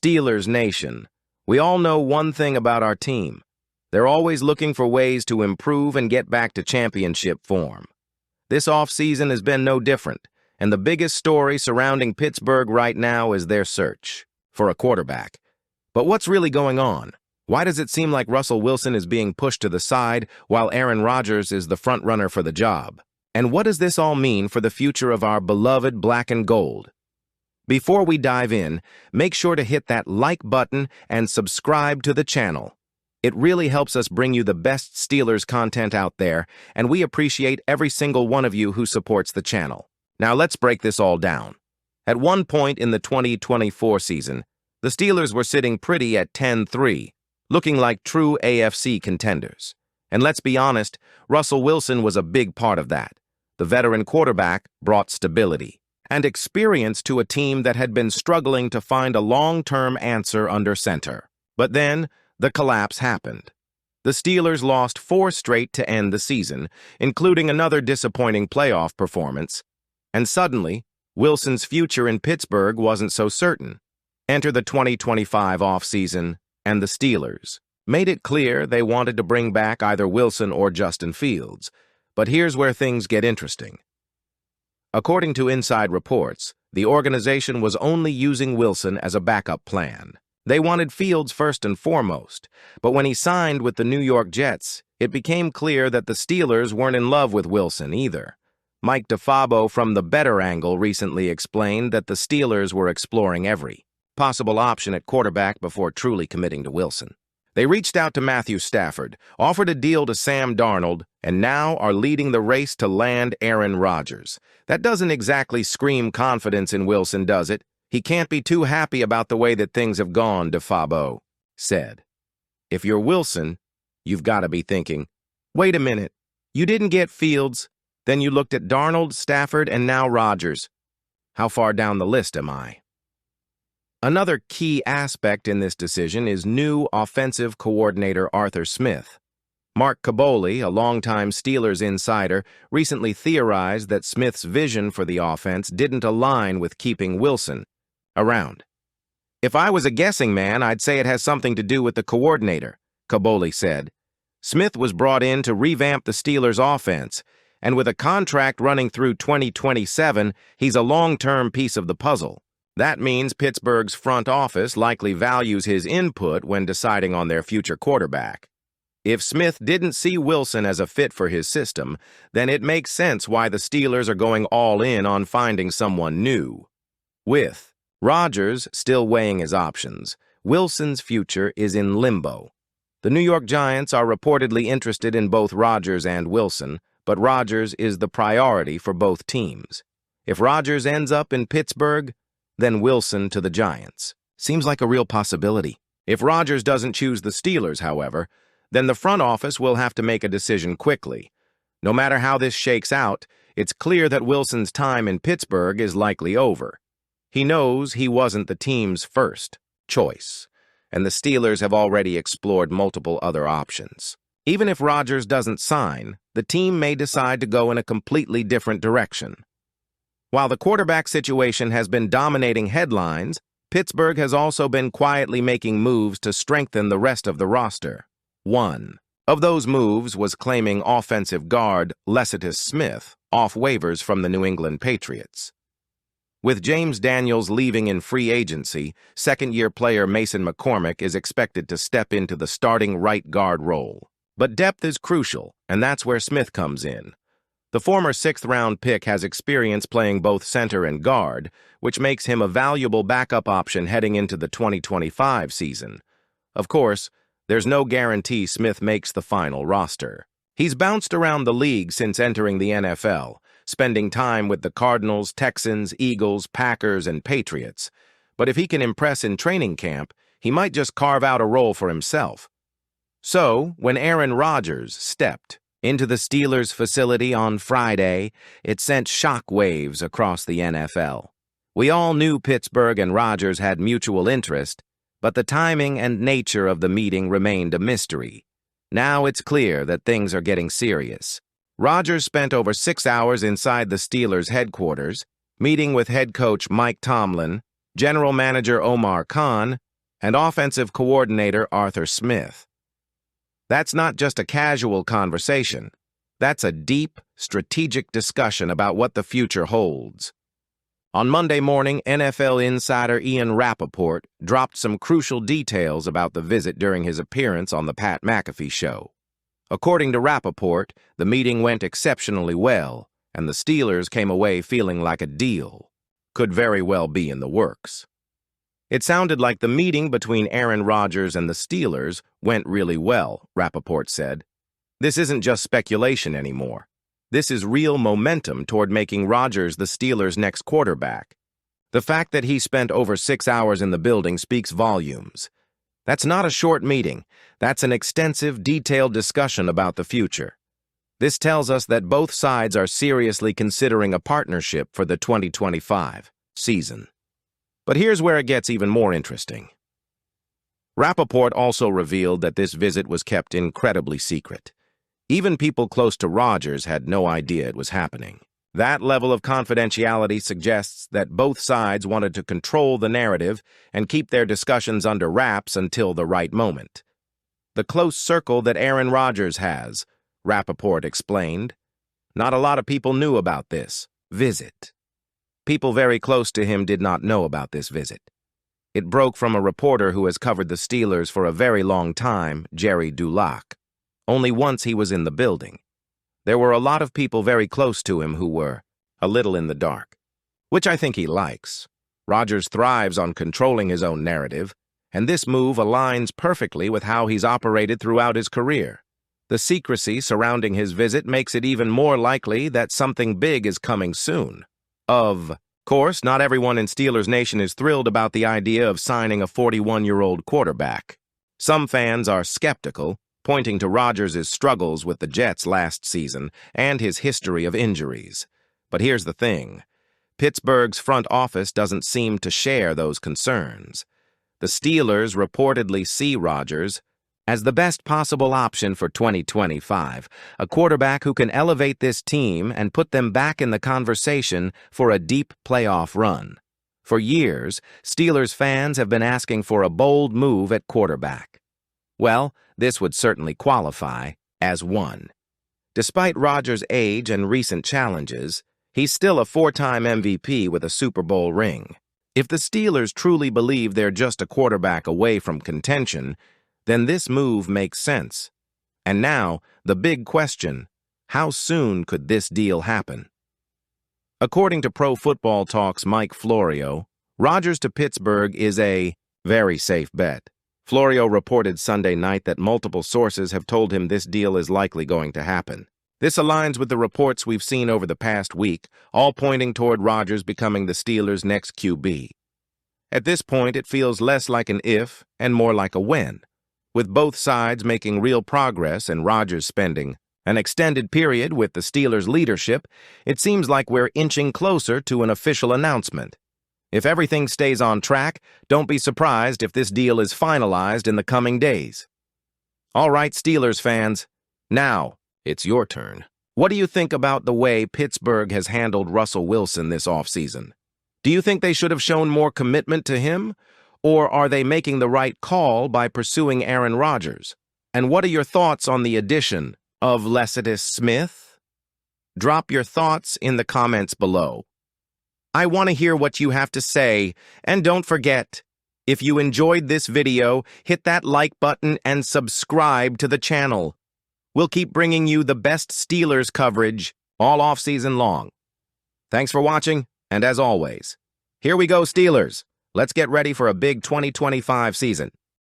Steelers Nation. We all know one thing about our team. They're always looking for ways to improve and get back to championship form. This offseason has been no different, and the biggest story surrounding Pittsburgh right now is their search for a quarterback. But what's really going on? Why does it seem like Russell Wilson is being pushed to the side while Aaron Rodgers is the front-runner for the job? And what does this all mean for the future of our beloved black and gold? Before we dive in, make sure to hit that like button and subscribe to the channel. It really helps us bring you the best Steelers content out there, and we appreciate every single one of you who supports the channel. Now let's break this all down. At one point in the 2024 season, the Steelers were sitting pretty at 10-3, looking like true AFC contenders. And let's be honest, Russell Wilson was a big part of that. The veteran quarterback brought stability and experience to a team that had been struggling to find a long-term answer under center. But then, the collapse happened. The Steelers lost 4 straight to end the season, including another disappointing playoff performance. And suddenly, Wilson's future in Pittsburgh wasn't so certain. Enter the 2025 offseason, and the Steelers made it clear they wanted to bring back either Wilson or Justin Fields. But here's where things get interesting. According to inside reports, the organization was only using Wilson as a backup plan. They wanted Fields first and foremost, but when he signed with the New York Jets, it became clear that the Steelers weren't in love with Wilson either. Mike DeFabo from The Better Angle recently explained that the Steelers were exploring every possible option at quarterback before truly committing to Wilson. They reached out to Matthew Stafford, offered a deal to Sam Darnold, and now are leading the race to land Aaron Rodgers. That doesn't exactly scream confidence in Wilson, does it? He can't be too happy about the way that things have gone, DeFabo said. If you're Wilson, you've got to be thinking, wait a minute, you didn't get Fields, then you looked at Darnold, Stafford, and now Rodgers. How far down the list am I? Another key aspect in this decision is new offensive coordinator Arthur Smith. Mark Caboli, a longtime Steelers insider, recently theorized that Smith's vision for the offense didn't align with keeping Wilson around. If I was a guessing man, I'd say it has something to do with the coordinator, Caboli said. Smith was brought in to revamp the Steelers' offense, and with a contract running through 2027, he's a long-term piece of the puzzle. That means Pittsburgh's front office likely values his input when deciding on their future quarterback. If Smith didn't see Wilson as a fit for his system, then it makes sense why the Steelers are going all in on finding someone new. With Rodgers still weighing his options, Wilson's future is in limbo. The New York Giants are reportedly interested in both Rodgers and Wilson, but Rodgers is the priority for both teams. If Rodgers ends up in Pittsburgh, then Wilson to the Giants. Seems like a real possibility. If Rodgers doesn't choose the Steelers, however, then the front office will have to make a decision quickly. No matter how this shakes out, it's clear that Wilson's time in Pittsburgh is likely over. He knows he wasn't the team's first choice, and the Steelers have already explored multiple other options. Even if Rodgers doesn't sign, the team may decide to go in a completely different direction. While the quarterback situation has been dominating headlines, Pittsburgh has also been quietly making moves to strengthen the rest of the roster. One of those moves was claiming offensive guard Lecitus Smith off waivers from the New England Patriots. With James Daniels leaving in free agency, second-year player Mason McCormick is expected to step into the starting right guard role. But depth is crucial, and that's where Smith comes in. The former 6th-round pick has experience playing both center and guard, which makes him a valuable backup option heading into the 2025 season. Of course, there's no guarantee Smith makes the final roster. He's bounced around the league since entering the NFL, spending time with the Cardinals, Texans, Eagles, Packers, and Patriots. But if he can impress in training camp, he might just carve out a role for himself. So, when Aaron Rodgers stepped into the Steelers' facility on Friday, it sent shockwaves across the NFL. We all knew Pittsburgh and Rodgers had mutual interest, but the timing and nature of the meeting remained a mystery. Now it's clear that things are getting serious. Rodgers spent over 6 hours inside the Steelers' headquarters, meeting with head coach Mike Tomlin, general manager Omar Khan, and offensive coordinator Arthur Smith. That's not just a casual conversation. That's a deep, strategic discussion about what the future holds. On Monday morning, NFL insider Ian Rappaport dropped some crucial details about the visit during his appearance on the Pat McAfee show. According to Rappaport, the meeting went exceptionally well, and the Steelers came away feeling like a deal could very well be in the works. It sounded like the meeting between Aaron Rodgers and the Steelers went really well, Rappaport said. This isn't just speculation anymore. This is real momentum toward making Rodgers the Steelers' next quarterback. The fact that he spent over 6 hours in the building speaks volumes. That's not a short meeting. That's an extensive, detailed discussion about the future. This tells us that both sides are seriously considering a partnership for the 2025 season. But here's where it gets even more interesting. Rappaport also revealed that this visit was kept incredibly secret. Even people close to Rodgers had no idea it was happening. That level of confidentiality suggests that both sides wanted to control the narrative and keep their discussions under wraps until the right moment. The close circle that Aaron Rodgers has, Rappaport explained. Not a lot of people knew about this visit. People very close to him did not know about this visit. It broke from a reporter who has covered the Steelers for a very long time, Jerry Dulac. Only once he was in the building. There were a lot of people very close to him who were a little in the dark, which I think he likes. Rodgers thrives on controlling his own narrative, and this move aligns perfectly with how he's operated throughout his career. The secrecy surrounding his visit makes it even more likely that something big is coming soon. Of course, not everyone in Steelers Nation is thrilled about the idea of signing a 41-year-old quarterback. Some fans are skeptical, pointing to Rodgers' struggles with the Jets last season and his history of injuries. But here's the thing. Pittsburgh's front office doesn't seem to share those concerns. The Steelers reportedly see Rodgers as the best possible option for 2025, a quarterback who can elevate this team and put them back in the conversation for a deep playoff run. For years, Steelers fans have been asking for a bold move at quarterback. Well, this would certainly qualify as one. Despite Rodgers' age and recent challenges, he's still a 4-time MVP with a Super Bowl ring. If the Steelers truly believe they're just a quarterback away from contention, then this move makes sense. And now, the big question, how soon could this deal happen? According to Pro Football Talk's Mike Florio, Rodgers to Pittsburgh is a very safe bet. Florio reported Sunday night that multiple sources have told him this deal is likely going to happen. This aligns with the reports we've seen over the past week, all pointing toward Rodgers becoming the Steelers' next QB. At this point, it feels less like an if and more like a when. With both sides making real progress and Rodgers spending an extended period with the Steelers' leadership, it seems like we're inching closer to an official announcement. If everything stays on track, don't be surprised if this deal is finalized in the coming days. All right, Steelers fans, now it's your turn. What do you think about the way Pittsburgh has handled Russell Wilson this offseason? Do you think they should have shown more commitment to him, or are they making the right call by pursuing Aaron Rodgers? And what are your thoughts on the addition of Lecitus Smith? Drop your thoughts in the comments below. I want to hear what you have to say, and don't forget, if you enjoyed this video, hit that like button and subscribe to the channel. We'll keep bringing you the best Steelers coverage all off-season long. Thanks for watching, and as always, here we go Steelers. Let's get ready for a big 2025 season.